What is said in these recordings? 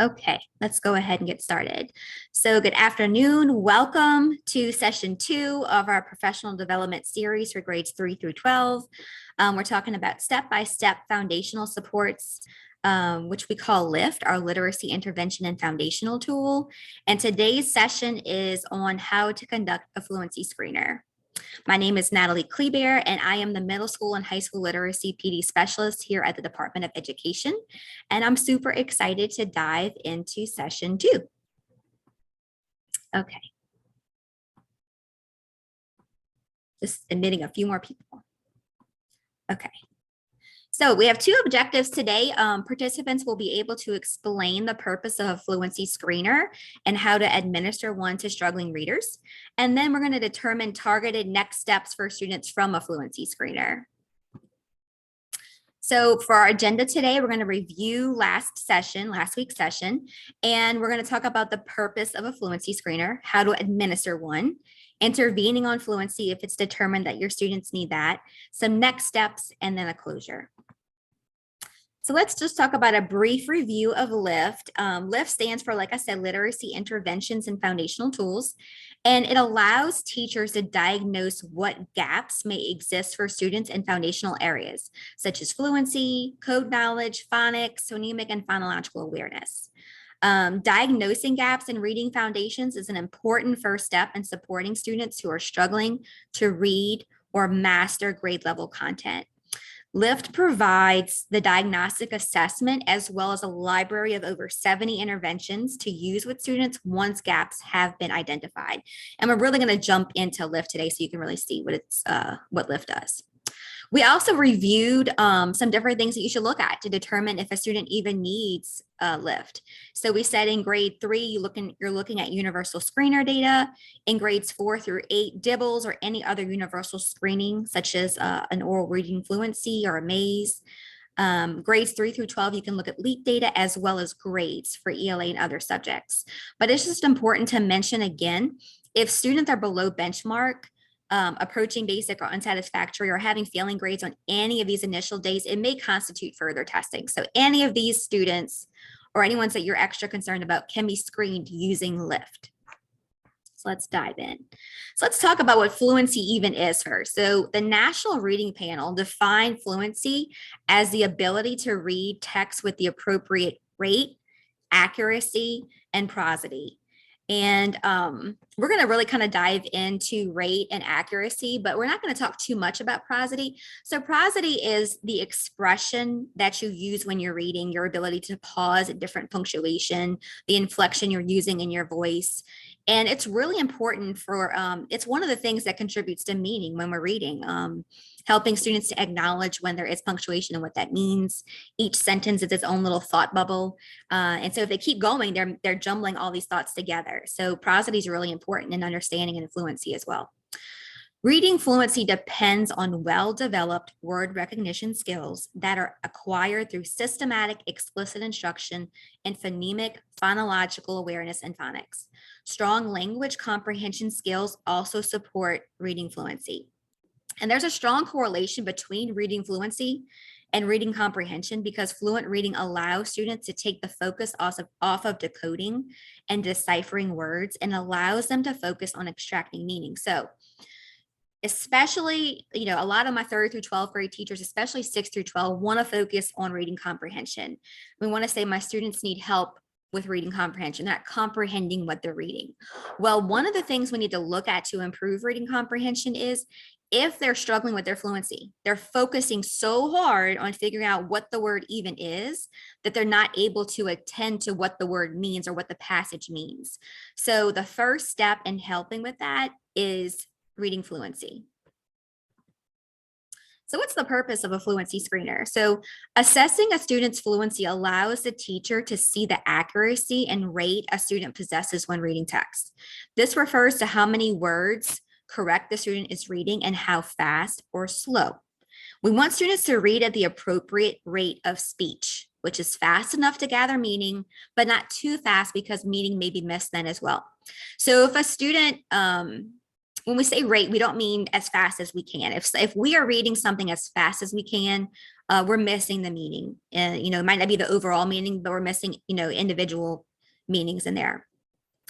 Okay, let's go ahead and get started. So good afternoon. Welcome to session 2 of our professional development series for grades 3 through 12. We're talking about step-by-step foundational supports, which we call LIFT, our literacy intervention and foundational tool. And today's session is on how to conduct a fluency screener. My name is Natalie Kleber, and I am the middle school and high school literacy PD specialist here at the Department of Education. And I'm super excited to dive into session 2. Okay. Just admitting a few more people. Okay. So we have 2 objectives today. Participants will be able to explain the purpose of a fluency screener and how to administer one to struggling readers. And then we're going to determine targeted next steps for students from a fluency screener. So for our agenda today, we're going to review last week's session, and we're going to talk about the purpose of a fluency screener, how to administer one, intervening on fluency if it's determined that your students need that, some next steps, and then a closure. So let's just talk about a brief review of LIFT. LIFT stands for, like I said, Literacy Interventions and Foundational Tools, and it allows teachers to diagnose what gaps may exist for students in foundational areas, such as fluency, code knowledge, phonics, phonemic, and phonological awareness. Diagnosing gaps in reading foundations is an important first step in supporting students who are struggling to read or master grade level content. LIFT provides the diagnostic assessment as well as a library of over 70 interventions to use with students once gaps have been identified. And we're really going to jump into LIFT today so you can really see what LIFT does. We also reviewed some different things that you should look at to determine if a student even needs a LIFT. So we said in grade 3, you're looking at universal screener data. In grades 4 through 8, DIBELS or any other universal screening, such as an oral reading fluency or a maze. Grades 3 through 12, you can look at LEAP data as well as grades for ELA and other subjects. But it's just important to mention again, if students are below benchmark, approaching basic or unsatisfactory, or having failing grades on any of these initial days, it may constitute further testing. So any of these students or any ones that you're extra concerned about can be screened using LIFT. So let's dive in. So let's talk about what fluency even is first. So the National Reading Panel defined fluency as the ability to read text with the appropriate rate, accuracy, and prosody. And we're going to really kind of dive into rate and accuracy, but we're not going to talk too much about prosody. So prosody is the expression that you use when you're reading, your ability to pause at different punctuation, the inflection you're using in your voice. And it's really important for, it's one of the things that contributes to meaning when we're reading, helping students to acknowledge when there is punctuation and what that means. Each sentence is its own little thought bubble. And so if they keep going, they're jumbling all these thoughts together. So prosody is really important in understanding and fluency as well. Reading fluency depends on well-developed word recognition skills that are acquired through systematic explicit instruction in phonemic, phonological awareness, and phonics. Strong language comprehension skills also support reading fluency. And there's a strong correlation between reading fluency and reading comprehension because fluent reading allows students to take the focus off of decoding and deciphering words and allows them to focus on extracting meaning. So especially, a lot of my 3rd through 12th grade teachers, especially 6th through 12, want to focus on reading comprehension. We want to say my students need help with reading comprehension, not comprehending what they're reading. Well, one of the things we need to look at to improve reading comprehension is if they're struggling with their fluency, they're focusing so hard on figuring out what the word even is that they're not able to attend to what the word means or what the passage means. So the first step in helping with that is reading fluency. So what's the purpose of a fluency screener? So assessing a student's fluency allows the teacher to see the accuracy and rate a student possesses when reading text. This refers to how many words correct the student is reading and how fast or slow. We want students to read at the appropriate rate of speech, which is fast enough to gather meaning, but not too fast because meaning may be missed then as well. So if a student, when we say rate, we don't mean as fast as we can. If we are reading something as fast as we can, we're missing the meaning. And, it might not be the overall meaning, but we're missing, individual meanings in there.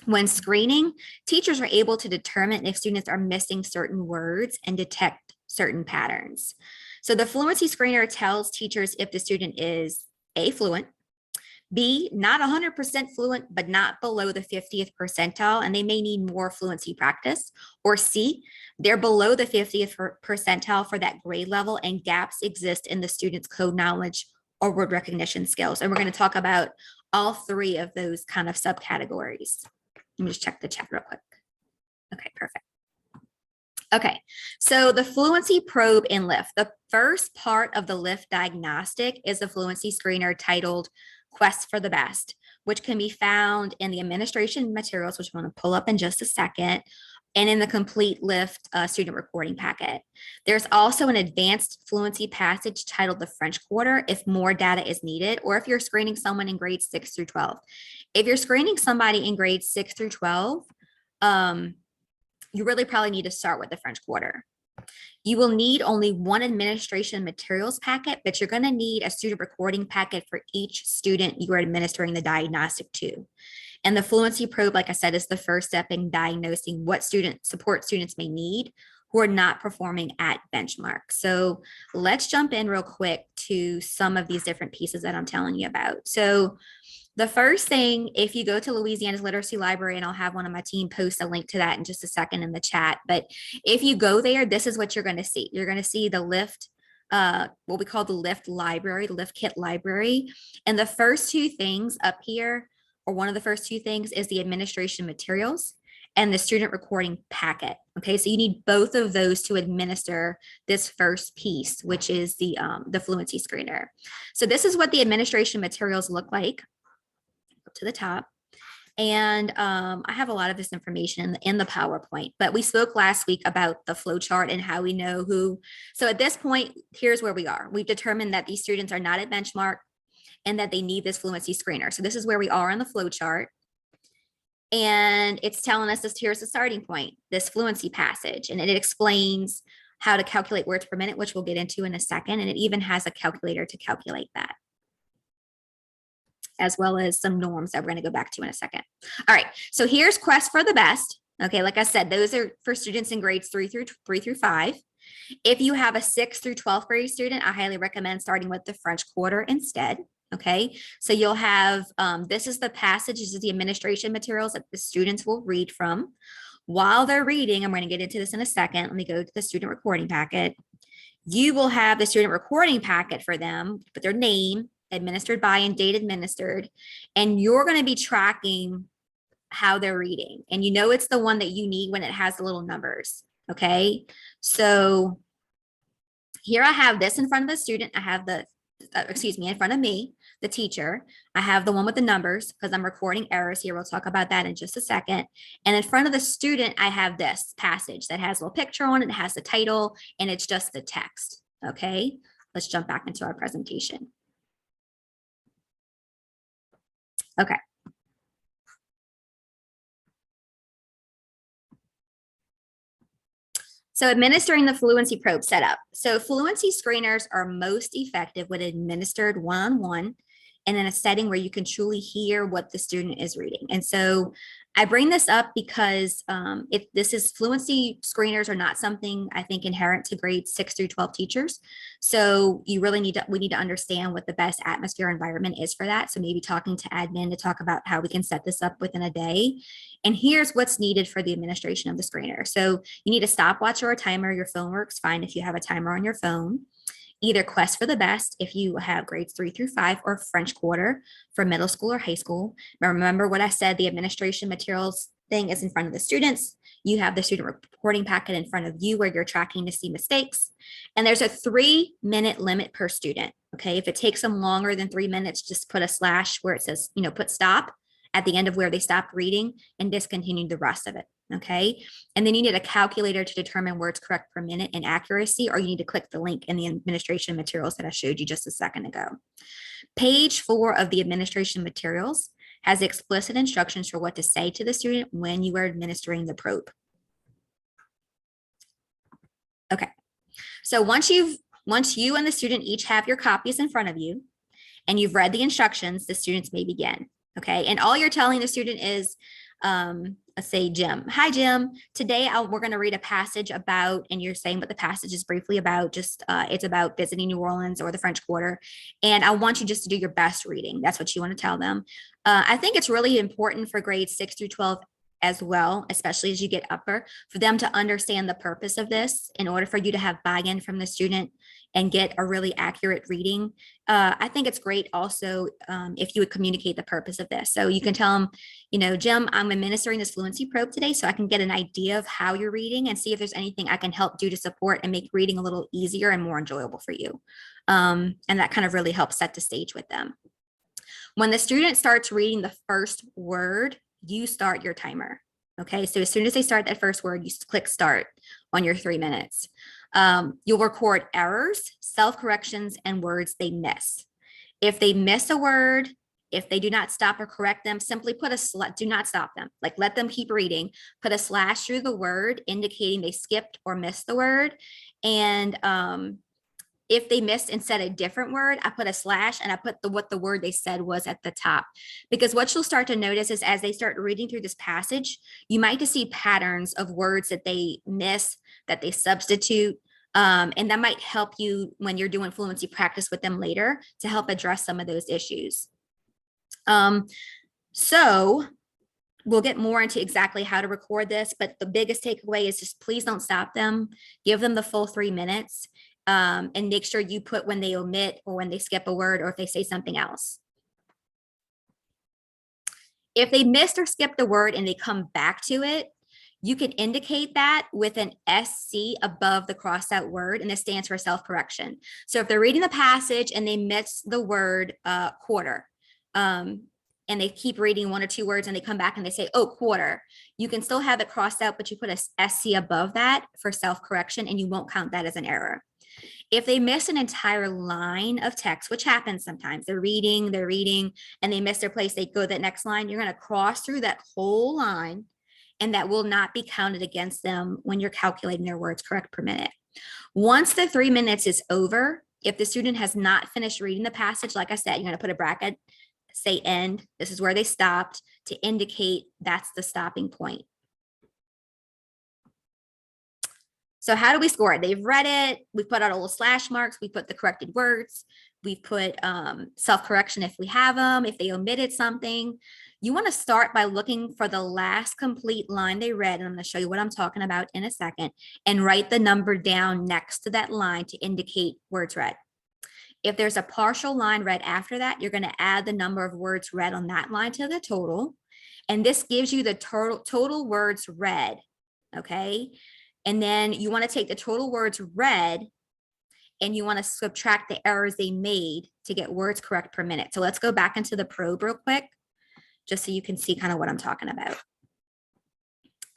When screening, teachers are able to determine if students are missing certain words and detect certain patterns. So the fluency screener tells teachers if the student is A, fluent, B, not 100% fluent, but not below the 50th percentile, and they may need more fluency practice, or C, they're below the 50th percentile for that grade level and gaps exist in the student's code knowledge or word recognition skills. And we're going to talk about all three of those kind of subcategories. Let me just check the chat real quick. Okay, perfect. Okay, so the fluency probe in LIFT. The first part of the LIFT diagnostic is the fluency screener titled Quest for the Best, which can be found in the administration materials, which I'm going to pull up in just a second, and in the complete LIFT student recording packet. There's also an advanced fluency passage titled the French Quarter if more data is needed, or if you're screening someone in grades 6 through 12. If you're screening somebody in grades 6 through 12, you really probably need to start with the French Quarter. You will need only one administration materials packet, but you're going to need a student recording packet for each student you are administering the diagnostic to. And the fluency probe, like I said, is the first step in diagnosing what support students may need who are not performing at benchmark. So let's jump in real quick to some of these different pieces that I'm telling you about. So the first thing, if you go to Louisiana's Literacy Library, and I'll have one of my team post a link to that in just a second in the chat, but if you go there, this is what you're going to see. You're going to see the LIFT, what we call the LIFT library, the LIFT kit library. And the first two things up here, or one of the first two things, is the administration materials and the student recording packet. Okay, so you need both of those to administer this first piece, which is the fluency screener. So this is what the administration materials look like. Up to the top. And I have a lot of this information in the PowerPoint, but we spoke last week about the flow chart and how we know who. So at this point, here's where we are. We've determined that these students are not at benchmark and that they need this fluency screener. So this is where we are on the flow chart. And it's telling us this, here's the starting point, this fluency passage. And it explains how to calculate words per minute, which we'll get into in a second. And it even has a calculator to calculate that, as well as some norms that we're going to go back to in a second. All right, so here's Quest for the Best. Okay, like I said, those are for students in grades 3 through 5. If you have a 6th through 12th grade student, I highly recommend starting with the French Quarter instead. Okay, so you'll have, this is the passage, this is the administration materials that the students will read from. While they're reading, I'm going to get into this in a second. Let me go to the student recording packet. You will have the student recording packet for them, put their name, administered by, and date administered, and you're going to be tracking how they're reading. And it's the one that you need when it has the little numbers. Okay, so here I have this in front of the student. I have the, in front of me, the teacher. I have the one with the numbers because I'm recording errors here. We'll talk about that in just a second. And in front of the student, I have this passage that has a little picture on it. It has the title and it's just the text. Okay, let's jump back into our presentation. Okay. So administering the fluency probe setup. So fluency screeners are most effective when administered one-on-one and in a setting where you can truly hear what the student is reading. And so I bring this up because fluency screeners are not something I think inherent to grades 6 through 12 teachers. So we need to understand what the best atmosphere environment is for that. So maybe talking to admin to talk about how we can set this up within a day. And here's what's needed for the administration of the screener. So you need a stopwatch or a timer. Your phone works fine if you have a timer on your phone. Either Quest for the Best if you have grades 3 through 5, or French Quarter for middle school or high school. Now, remember what I said, the administration materials thing is in front of the students. You have the student reporting packet in front of you where you're tracking to see mistakes. And there's a 3-minute limit per student. Okay, if it takes them longer than 3 minutes, just put a slash where it says, put stop at the end of where they stopped reading and discontinue the rest of it. Okay, and then you need a calculator to determine words correct per minute and accuracy, or you need to click the link in the administration materials that I showed you just a second ago. Page 4 of the administration materials has explicit instructions for what to say to the student when you are administering the probe. Okay, so once you've Once you and the student each have your copies in front of you and you've read the instructions, the students may begin. Okay. And all you're telling the student is, let's say Jim. Hi, Jim. Today we're going to read a passage about, and you're saying what the passage is briefly about, just it's about visiting New Orleans or the French Quarter. And I want you just to do your best reading. That's what you want to tell them. I think it's really important for grades 6 through 12 as well, especially as you get upper, for them to understand the purpose of this in order for you to have buy-in from the student and get a really accurate reading. I think it's great also if you would communicate the purpose of this. So you can tell them, you know, Jim, I'm administering this fluency probe today so I can get an idea of how you're reading and see if there's anything I can help do to support and make reading a little easier and more enjoyable for you. And that kind of really helps set the stage with them. When the student starts reading the first word, you start your timer. Okay, so as soon as they start that first word, you click start on your 3 minutes. You'll record errors, self-corrections, and words they miss. If they miss a word, if they do not stop or correct them, simply put do not stop them. Like, let them keep reading. Put a slash through the word, indicating they skipped or missed the word. And if they missed and said a different word, I put a slash and I put what the word they said was at the top. Because what you'll start to notice is as they start reading through this passage, you might just see patterns of words that they miss, that they substitute. And that might help you when you're doing fluency practice with them later to help address some of those issues. So we'll get more into exactly how to record this, but the biggest takeaway is just please don't stop them. Give them the full 3 minutes. And make sure you put when they omit or when they skip a word or if they say something else. If they missed or skipped a word and they come back to it, you can indicate that with an SC above the crossed out word, and this stands for self-correction. So if they're reading the passage and they miss the word quarter, and they keep reading 1 or 2 words and they come back and they say, oh, quarter, you can still have it crossed out, but you put a SC above that for self-correction and you won't count that as an error. If they miss an entire line of text, which happens sometimes, they're reading, and they miss their place, they go to the next line, you're going to cross through that whole line, and that will not be counted against them when you're calculating their words correct per minute. Once the 3 minutes is over, if the student has not finished reading the passage, like I said, you're going to put a bracket, say end, this is where they stopped, to indicate that's the stopping point. So how do we score it? They've read it. We put out a little slash marks. We put the corrected words. We put self-correction if we have them, if they omitted something. You want to start by looking for the last complete line they read. And I'm going to show you what I'm talking about in a second, and write the number down next to that line to indicate words read. If there's a partial line read after that, you're going to add the number of words read on that line to the total. And this gives you the total words read. Okay. And then you want to take the total words read and you want to subtract the errors they made to get words correct per minute. So let's go back into the probe real quick, just so you can see kind of what I'm talking about.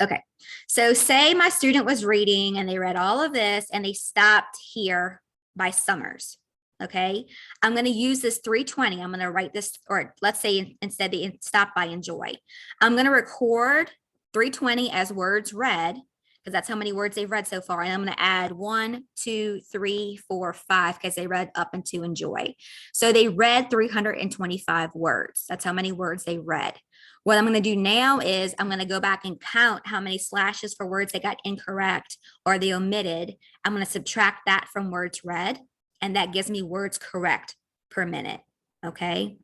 Okay, so say my student was reading and they read all of this and they stopped here by Summers. Okay, I'm going to use this 320. I'm going to write this, or let's say instead they stop by Enjoy. I'm going to record 320 as words read, because that's how many words they've read so far. And I'm going to add 1, 2, 3, 4, 5, because they read up into Enjoy. So they read 325 words. That's how many words they read. What I'm going to do now is I'm going to go back and count how many slashes for words they got incorrect or they omitted. I'm going to subtract that from words read, and that gives me words correct per minute. Okay.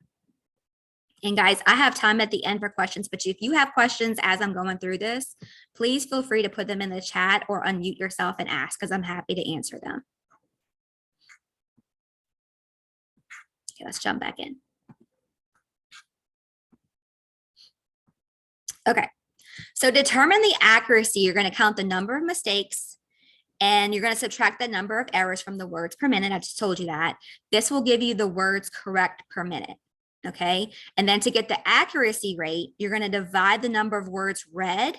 And guys, I have time at the end for questions, but if you have questions as I'm going through this, please feel free to put them in the chat or unmute yourself and ask, because I'm happy to answer them. Okay, let's jump back in. Okay, so determine the accuracy. You're going to count the number of mistakes and you're going to subtract the number of errors from the words per minute. I just told you that. This will give you the words correct per minute. Okay, and then to get the accuracy rate, you're going to divide the number of words read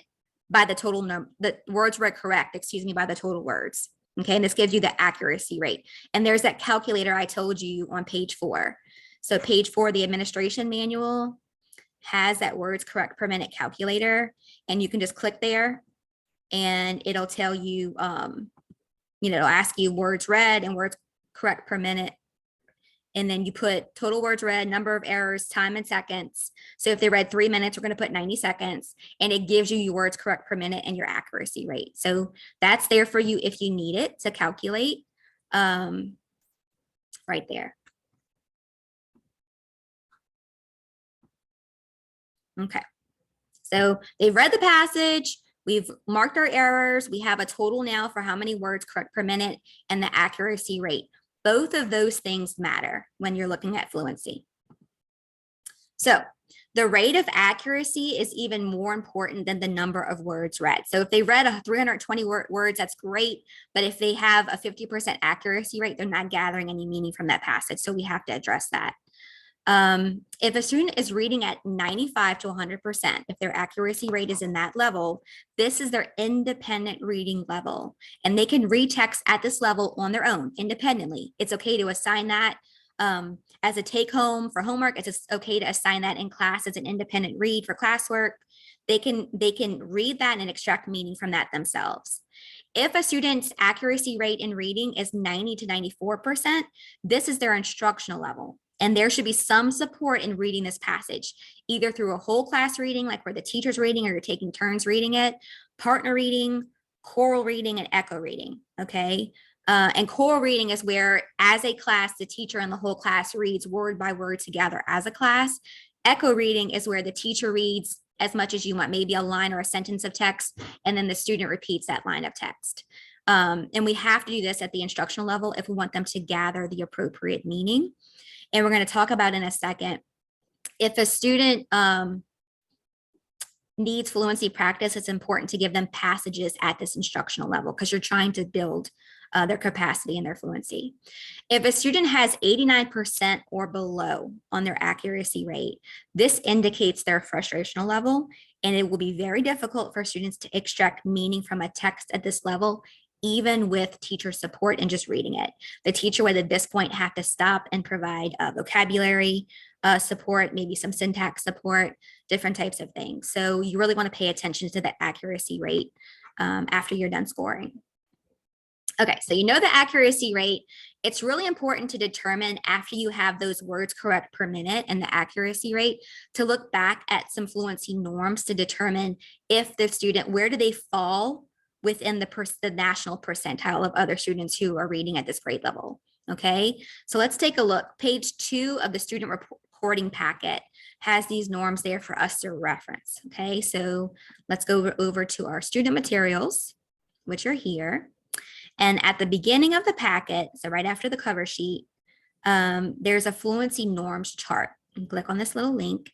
by the total number, the words read correct, excuse me, by the total words. Okay, and this gives you the accuracy rate. And there's that calculator I told you on page 4. So page 4, the administration manual has that words correct per minute calculator, and you can just click there and it'll tell you, it'll ask you words read and words correct per minute. And then you put total words read, number of errors, time in seconds. So if they read 3 minutes, we're going to put 90 seconds, and it gives you your words correct per minute and your accuracy rate. So that's there for you if you need it to calculate right there. Okay. So they've read the passage. We've marked our errors. We have a total now for how many words correct per minute and the accuracy rate. Both of those things matter when you're looking at fluency. So the rate of accuracy is even more important than the number of words read. So if they read 320 words, that's great. But if they have a 50% accuracy rate, they're not gathering any meaning from that passage. So we have to address that. If a student is reading at 95 to 100%, if their accuracy rate is in that level, this is their independent reading level, and they can read text at this level on their own independently. It's okay to assign that as a take home for homework. It's okay to assign that in class as an independent read for classwork. They can read that and extract meaning from that themselves. If a student's accuracy rate in reading is 90 to 94%, this is their instructional level. And there should be some support in reading this passage, either through a whole class reading, like where the teacher's reading or you're taking turns reading it, partner reading, choral reading, and echo reading, okay? And choral reading is where, as a class, the teacher and the whole class reads word by word together as a class. Echo reading is where the teacher reads as much as you want, maybe a line or a sentence of text, and then the student repeats that line of text. And we have to do this at the instructional level if we want them to gather the appropriate meaning. And we're going to talk about in a second, if a student needs fluency practice, it's important to give them passages at this instructional level because you're trying to build their capacity and their fluency. If a student has 89% or below on their accuracy rate, this indicates their frustrational level, and it will be very difficult for students to extract meaning from a text at this level, even with teacher support and just reading it. The teacher would at this point have to stop and provide vocabulary support, maybe some syntax support, different types of things. So you really want to pay attention to the accuracy rate after you're done scoring. Okay, so you know the accuracy rate. It's really important to determine, after you have those words correct per minute and the accuracy rate, to look back at some fluency norms to determine if the student, where do they fall within the national percentile of other students who are reading at this grade level. Okay, so let's take a look. Page 2 of the student reporting packet has these norms there for us to reference. Okay, so let's go over to our student materials, which are here. And at the beginning of the packet, so right after the cover sheet, there's a fluency norms chart. And click on this little link,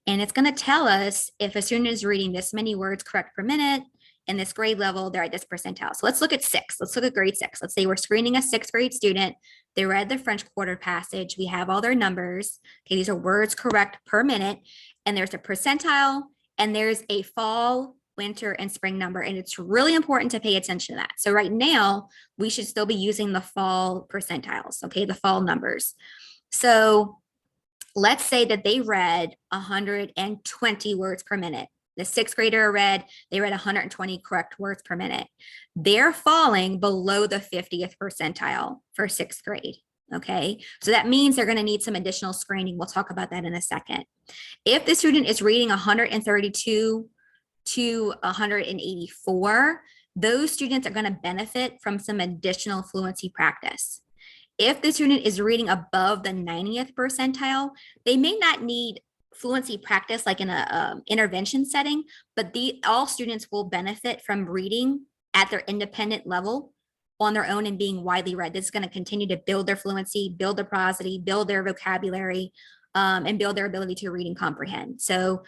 and it's going to tell us if a student is reading this many words correct per minute in this grade level, they're at this percentile. So let's look at 6. Let's look at grade 6. Let's say we're screening a 6th grade student. They read the French Quarter passage. We have all their numbers. Okay, these are words correct per minute. And there's a percentile, and there's a fall, winter, and spring number. And it's really important to pay attention to that. So right now, we should still be using the fall percentiles, okay, the fall numbers. So let's say that they read 120 words per minute. The 6th grader they read 120 correct words per minute. They're falling below the 50th percentile for 6th grade. Okay, so that means they're going to need some additional screening. We'll talk about that in a second. If the student is reading 132 to 184, those students are going to benefit from some additional fluency practice. If the student is reading above the 90th percentile, they may not need fluency practice like in a intervention setting, but all students will benefit from reading at their independent level on their own and being widely read. This is going to continue to build their fluency, build their prosody, build their vocabulary, and build their ability to read and comprehend. So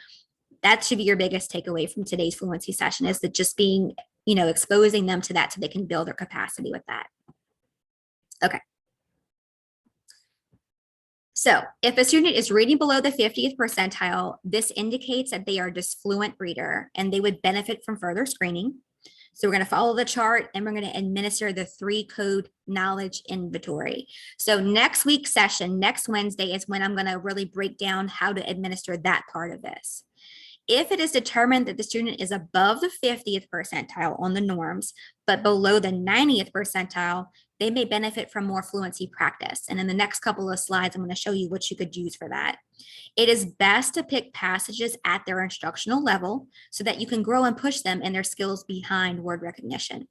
that should be your biggest takeaway from today's fluency session, is that just being, exposing them to that so they can build their capacity with that. Okay. So if a student is reading below the 50th percentile, this indicates that they are a disfluent reader and they would benefit from further screening. So we're going to follow the chart and we're going to administer the 3-code knowledge inventory. So next week's session, next Wednesday, is when I'm going to really break down how to administer that part of this. If it is determined that the student is above the 50th percentile on the norms, but below the 90th percentile, they may benefit from more fluency practice. And in the next couple of slides, I'm going to show you what you could use for that. It is best to pick passages at their instructional level so that you can grow and push them in their skills behind word recognition.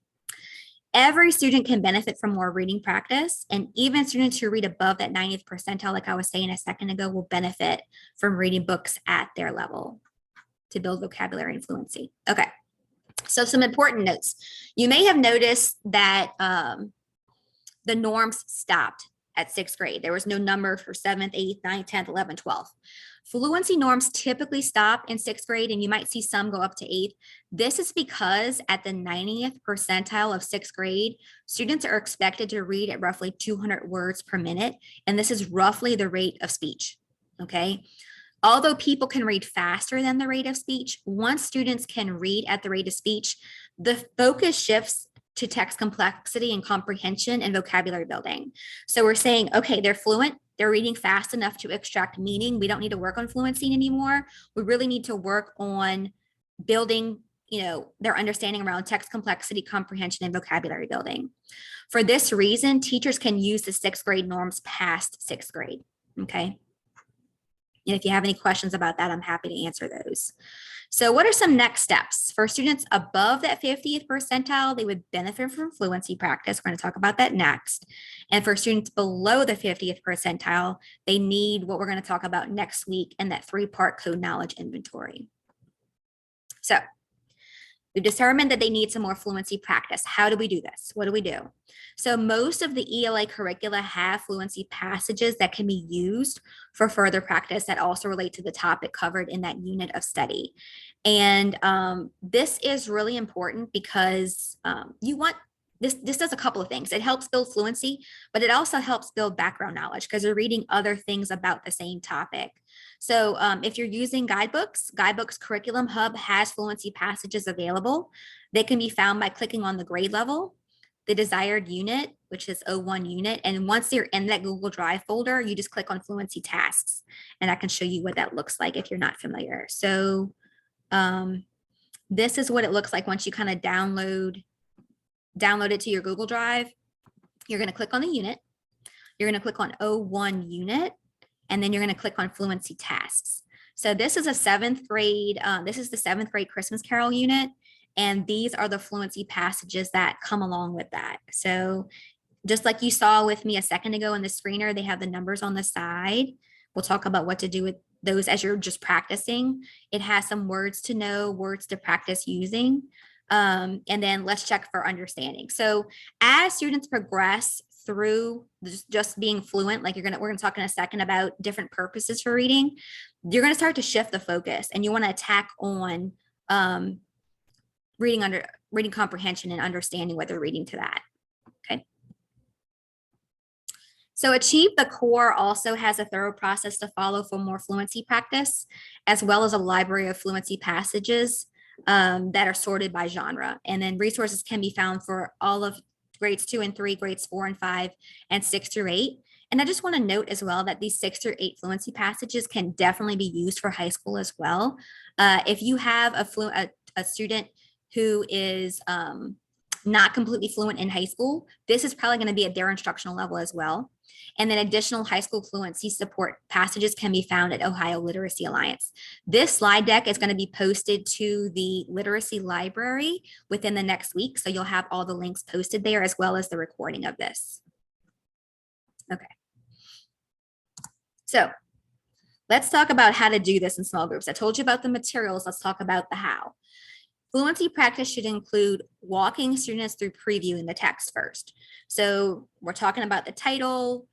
Every student can benefit from more reading practice, and even students who read above that 90th percentile, like I was saying a second ago, will benefit from reading books at their level to build vocabulary and fluency. Okay, so some important notes. You may have noticed that the norms stopped at 6th grade. There was no number for 7th, 8th, 9th, 10th, 11th, 12th. Fluency norms typically stop in 6th grade, and you might see some go up to 8th. This is because at the 90th percentile of 6th grade, students are expected to read at roughly 200 words per minute, and this is roughly the rate of speech, okay? Although people can read faster than the rate of speech, once students can read at the rate of speech, the focus shifts to text complexity and comprehension and vocabulary building. So we're saying, okay, they're fluent, they're reading fast enough to extract meaning. We don't need to work on fluency anymore. We really need to work on building, their understanding around text complexity, comprehension, and vocabulary building. For this reason, teachers can use the 6th grade norms past 6th grade, okay? And if you have any questions about that, I'm happy to answer those. So what are some next steps? For students above that 50th percentile, they would benefit from fluency practice. We're going to talk about that next. And for students below the 50th percentile, they need what we're going to talk about next week in that 3-part code knowledge inventory. So we've determined that they need some more fluency practice. How do we do this? What do we do? So most of the ELA curricula have fluency passages that can be used for further practice that also relate to the topic covered in that unit of study. And this is really important because this does a couple of things. It helps build fluency, but it also helps build background knowledge because you're reading other things about the same topic. So if you're using guidebooks Curriculum Hub has fluency passages available. They can be found by clicking on the grade level, the desired unit, which is O1 unit. And once you're in that Google Drive folder, you just click on fluency tasks. And I can show you what that looks like if you're not familiar. So this is what it looks like once you kind of download it to your Google Drive. You're going to click on the unit. You're going to click on O1 unit, and then you're going to click on fluency tasks. So this is a 7th grade, this is the 7th grade Christmas Carol unit. And these are the fluency passages that come along with that. So just like you saw with me a second ago in the screener, they have the numbers on the side. We'll talk about what to do with those as you're just practicing. It has some words to know, words to practice using. And then let's check for understanding. So as students progress through just being fluent, like we're going to talk in a second about different purposes for reading, you're going to start to shift the focus, and you want to attack on reading comprehension and understanding what they're reading to that. Okay. So Achieve the Core also has a thorough process to follow for more fluency practice, as well as a library of fluency passages that are sorted by genre. And then resources can be found for all of grades 2 and 3, grades 4 and 5, and 6 through 8. And I just want to note as well that these 6 through 8 fluency passages can definitely be used for high school as well. If you have a student who is not completely fluent in high school, this is probably going to be at their instructional level as well. And then additional high school fluency support passages can be found at Ohio Literacy Alliance. This slide deck is going to be posted to the literacy library within the next week. So you'll have all the links posted there as well as the recording of this. Okay. So let's talk about how to do this in small groups. I told you about the materials. Let's talk about the how. Fluency practice should include walking students through previewing the text first. So we're talking about the title.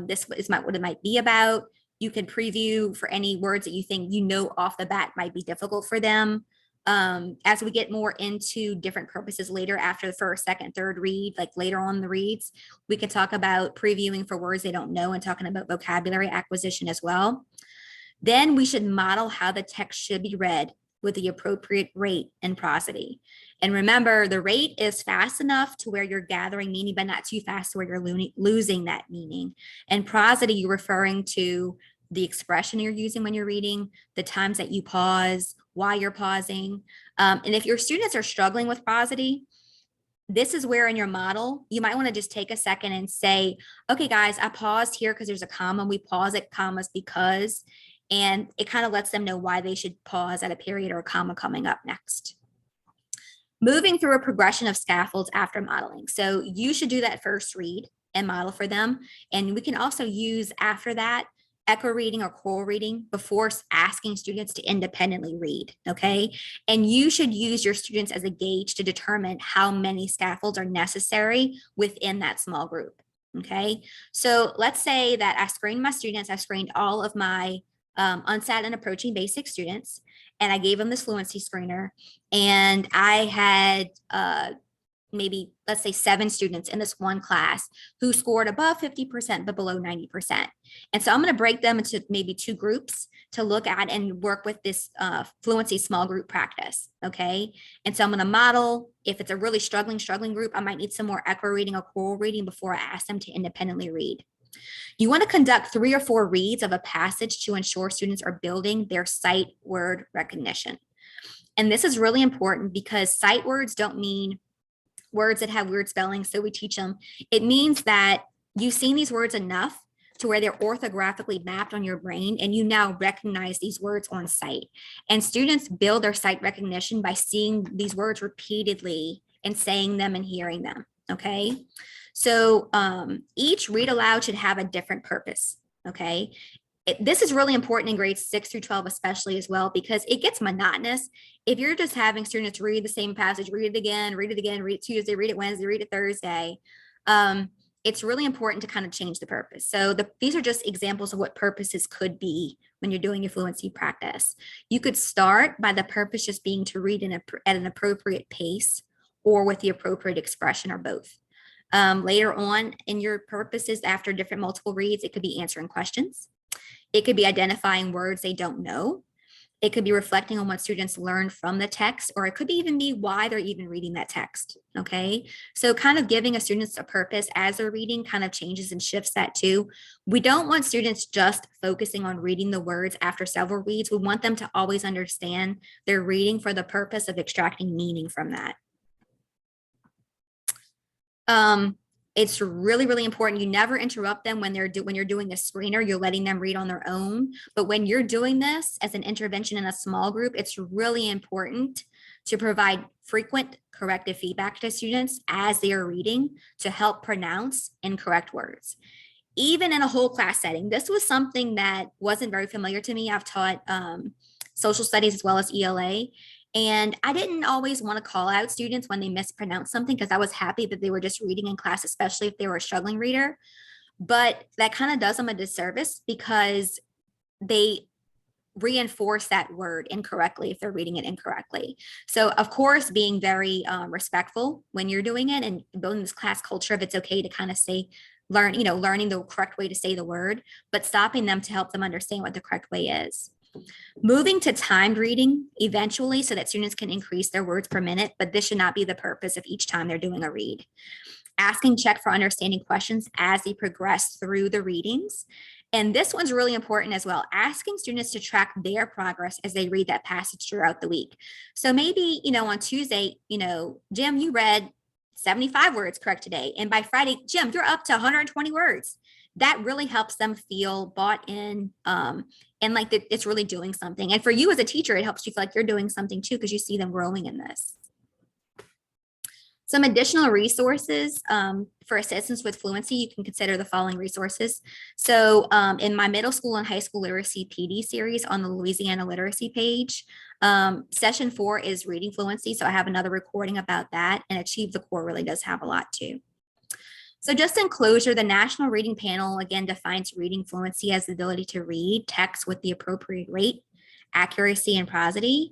This is what it might be about. You can preview for any words that you think off the bat might be difficult for them. As we get more into different purposes later after the first, second, third read, like later on the reads, we can talk about previewing for words they don't know and talking about vocabulary acquisition as well. Then we should model how the text should be read with the appropriate rate and prosody. And remember, the rate is fast enough to where you're gathering meaning, but not too fast to where you're losing that meaning. And prosody, you're referring to the expression you're using when you're reading, the times that you pause, why you're pausing. And if your students are struggling with prosody, this is where in your model, you might want to just take a second and say, okay, guys, I paused here because there's a comma. We pause at commas because, and it kind of lets them know why they should pause at a period or a comma coming up next. Moving through a progression of scaffolds after modeling. So you should do that first read and model for them. And we can also use after that echo reading or choral reading before asking students to independently read, okay? And you should use your students as a gauge to determine how many scaffolds are necessary within that small group, okay? So let's say that I screened my students, I screened all of my unsat and approaching basic students, and I gave them this fluency screener, and I had maybe, let's say 7 students in this one class who scored above 50%, but below 90%. And so I'm going to break them into maybe 2 groups to look at and work with this fluency small group practice. Okay. And so I'm going to model. If it's a really struggling group, I might need some more echo reading or choral reading before I ask them to independently read. You want to conduct 3 or 4 reads of a passage to ensure students are building their sight word recognition. And this is really important because sight words don't mean words that have weird spelling, so we teach them. It means that you've seen these words enough to where they're orthographically mapped on your brain, and you now recognize these words on sight. And students build their sight recognition by seeing these words repeatedly and saying them and hearing them, okay? So each read aloud should have a different purpose, okay? This is really important in grades 6 through 12, especially as well, because it gets monotonous. If you're just having students read the same passage, read it again, read it Tuesday, read it Wednesday, read it Thursday, it's really important to kind of change the purpose. So these are just examples of what purposes could be when you're doing your fluency practice. You could start by the purpose just being to read at an appropriate pace or with the appropriate expression or both. Later on in your purposes, after different multiple reads, it could be answering questions. It could be identifying words they don't know. It could be reflecting on what students learned from the text, or it could even be why they're even reading that text, okay? So kind of giving a students a purpose as they're reading kind of changes and shifts that too. We don't want students just focusing on reading the words after several reads. We want them to always understand they're reading for the purpose of extracting meaning from that. It's really, really important. You never interrupt them when you're doing a screener. You're letting them read on their own. But when you're doing this as an intervention in a small group, it's really important to provide frequent corrective feedback to students as they are reading to help pronounce incorrect words. Even in a whole class setting, this was something that wasn't very familiar to me. I've taught social studies as well as ELA. And I didn't always want to call out students when they mispronounced something because I was happy that they were just reading in class, especially if they were a struggling reader. But that kind of does them a disservice because they reinforce that word incorrectly if they're reading it incorrectly. So of course, being very respectful when you're doing it and building this class culture of it's okay to kind of say, learning the correct way to say the word, but stopping them to help them understand what the correct way is. Moving to timed reading eventually so that students can increase their words per minute, but this should not be the purpose of each time they're doing a read. Asking check for understanding questions as they progress through the readings. And this one's really important as well, asking students to track their progress as they read that passage throughout the week. So maybe, on Tuesday, Jim, you read 75 words correct today. And by Friday, Jim, you're up to 120 words. That really helps them feel bought in and like that it's really doing something. And for you as a teacher, it helps you feel like you're doing something too because you see them growing in this. Some additional resources for assistance with fluency, you can consider the following resources. So in my middle school and high school literacy PD series on the Louisiana literacy page, session 4 is reading fluency. So I have another recording about that, and Achieve the Core really does have a lot too. So just in closure, the National Reading Panel again defines reading fluency as the ability to read text with the appropriate rate, accuracy, and prosody.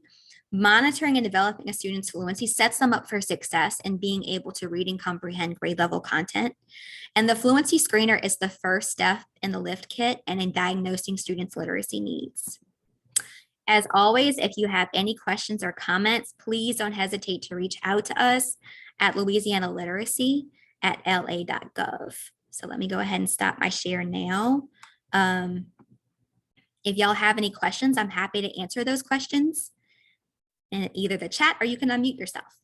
Monitoring and developing a student's fluency sets them up for success in being able to read and comprehend grade level content. And the fluency screener is the first step in the LIFT kit and in diagnosing students' literacy needs. As always, if you have any questions or comments, please don't hesitate to reach out to us at Louisiana Literacy at la.gov. So let me go ahead and stop my share now. If y'all have any questions, I'm happy to answer those questions in either the chat or you can unmute yourself.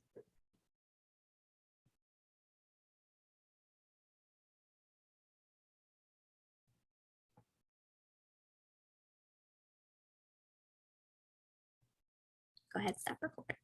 Go ahead, stop recording.